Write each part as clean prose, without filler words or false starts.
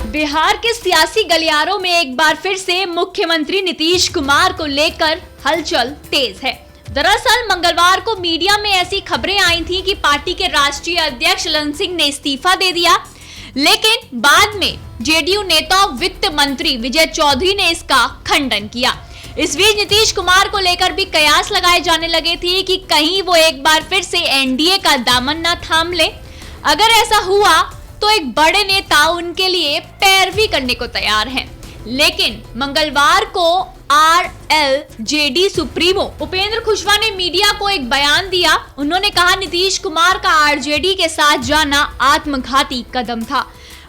बिहार के सियासी गलियारों में एक बार फिर से मुख्यमंत्री नीतीश कुमार को लेकर हलचल तेज है। दरअसल मंगलवार को मीडिया में ऐसी खबरें आई थी कि पार्टी के राष्ट्रीय अध्यक्ष ललन सिंह ने इस्तीफा दे दिया, लेकिन बाद में जेडीयू नेता और वित्त मंत्री विजय चौधरी ने इसका खंडन किया। इस बीच नीतीश कुमार को लेकर भी कयास लगाए जाने लगे थे कि कहीं वो एक बार फिर से एनडीए का दामन न थाम ले। अगर ऐसा हुआ तो एक बड़े नेता उनके लिए पैरवी करने को तैयार हैं। लेकिन मंगलवार को आरएलजेडी सुप्रीमो उपेंद्र कुशवाहा ने मीडिया को एक बयान दिया। उन्होंने कहा नीतीश कुमार का आरजेडी के साथ जाना आत्मघाती कदम था।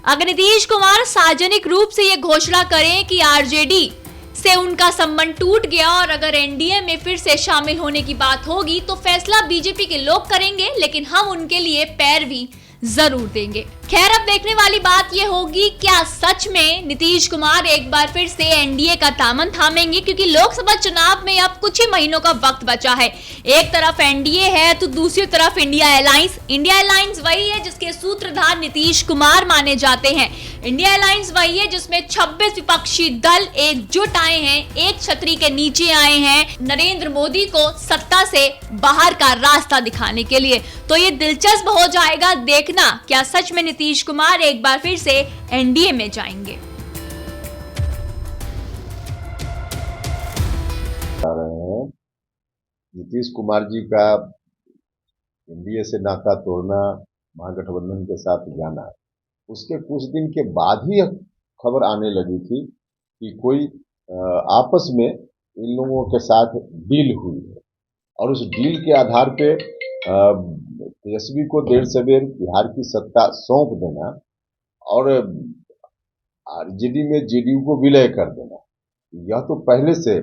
अगर नीतीश कुमार सार्वजनिक रूप से ये घोषणा करें कि आरजेडी से उनका संबंध टूट गया और अगर एनडीए में फिर से शामिल होने की बात होगी तो फैसला बीजेपी के लोग करेंगे, लेकिन हम उनके लिए पैरवी जरूर देंगे। खैर, अब देखने वाली बात यह होगी क्या सच में नीतीश कुमार एक बार फिर से एनडीए का दामन थामेंगे, क्योंकि लोकसभा चुनाव में अब कुछ ही महीनों का वक्त बचा है। एक तरफ एनडीए है तो दूसरी तरफ इंडिया अलायंस। इंडिया अलायंस वही है जिसके सूत्रधार नीतीश कुमार माने जाते हैं। इंडिया अलायंस वही है जिसमें 26 विपक्षी दल एकजुट आए हैं, एक छतरी के नीचे आए हैं नरेंद्र मोदी को सत्ता से बाहर का रास्ता दिखाने के लिए। तो ये दिलचस्प हो जाएगा देखना क्या सच में नीतीश कुमार एक बार फिर से एनडीए में जाएंगे। नीतीश कुमार जी का एनडीए से नाता तोड़ना, महागठबंधन के साथ जाना, उसके कुछ दिन के बाद ही खबर आने लगी थी कि कोई आपस में इन लोगों के साथ डील हुई है और उस डील के आधार पे तेजस्वी को देर सवेर बिहार की सत्ता सौंप देना और आरजेडी में जेडीयू को विलय कर देना। यह तो पहले से,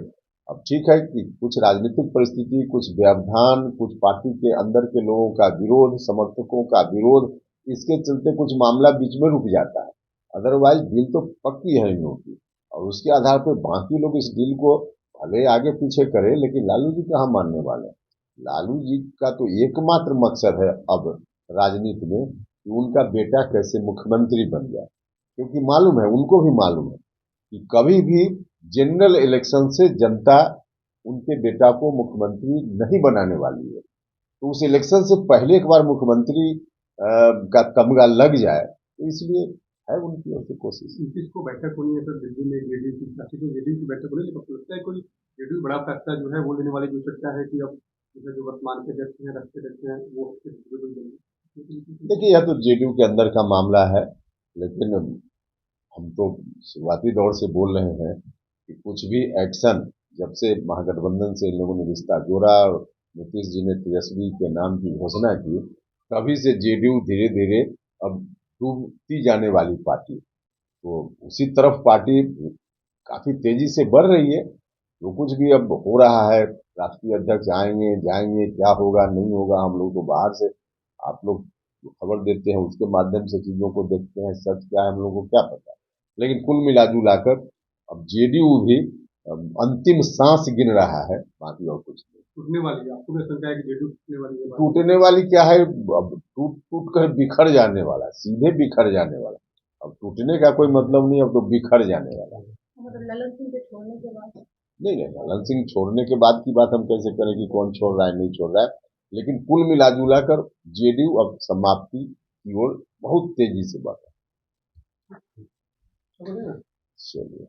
अब ठीक है कि कुछ राजनीतिक परिस्थिति, कुछ व्यवधान, कुछ पार्टी के अंदर के लोगों का विरोध, समर्थकों का विरोध, इसके चलते कुछ मामला बीच में रुक जाता है। अदरवाइज डील तो पक्की है इन लोगों की और उसके आधार पर बाकी लोग इस डील को भले आगे पीछे करें, लेकिन लालू जी कहाँ मानने वाले हैं। लालू जी का तो एकमात्र मकसद है अब राजनीति में कि उनका बेटा कैसे मुख्यमंत्री बन जाए, क्योंकि मालूम है, उनको भी मालूम है कि कभी भी जनरल इलेक्शन से जनता उनके बेटा को मुख्यमंत्री नहीं बनाने वाली है। तो उस इलेक्शन से पहले एक बार मुख्यमंत्री का तमगा लग जाए, तो इसलिए है उनकी ओर से कोशिश। नीतीश को बैठक होनी है सर दिल्ली में, जेडीयू की बैठक होनी है, लेकिन लगता है कोई जेडीयू बड़ा फैसला जो है वो लेने वाली जो चर्चा है कि अब जो वर्तमान के अध्यक्ष हैं रखते हैं वो। देखिए, यह तो जेडीयू के अंदर का मामला है, लेकिन हम तो शुरुआती दौर से बोल रहे हैं कि कुछ भी एक्शन जब से महागठबंधन से इन लोगों ने रिश्ता जोड़ा और नीतीश जी ने तेजस्वी के नाम की घोषणा की, तभी से जेडीयू धीरे धीरे अब डूबती जाने वाली पार्टी, तो उसी तरफ पार्टी काफी तेजी से बढ़ रही है। जो कुछ भी अब हो रहा है, राष्ट्रीय अध्यक्ष आएंगे जाएंगे, क्या होगा नहीं होगा, हम लोग तो बाहर से, आप लोग खबर देते हैं उसके माध्यम से चीजों को देखते हैं, सच क्या है हम लोगों को क्या पता। लेकिन कुल मिला जुलाकर अब जेडीयू भी अंतिम सांस गिन रहा है, बाकी और कुछ नहीं। टूटने वाली है, आपको शंका है कि जेडीयू टूटने वाली है? टूटने वाली क्या है, अब टूट कर बिखर जाने वाला, सीधे बिखर जाने वाला। अब टूटने का कोई मतलब नहीं, अब तो बिखर जाने वाला है। मतलब ललन सिंह के छोड़ने के बाद नहीं, ललन सिंह छोड़ने के बाद की बात हम कैसे करें कि कौन छोड़ रहा है नहीं छोड़ रहा है, लेकिन कुल मिला जुला कर जेडीयू अब समाप्ति की ओर बहुत तेजी से बढ़ रहा है। चलिए।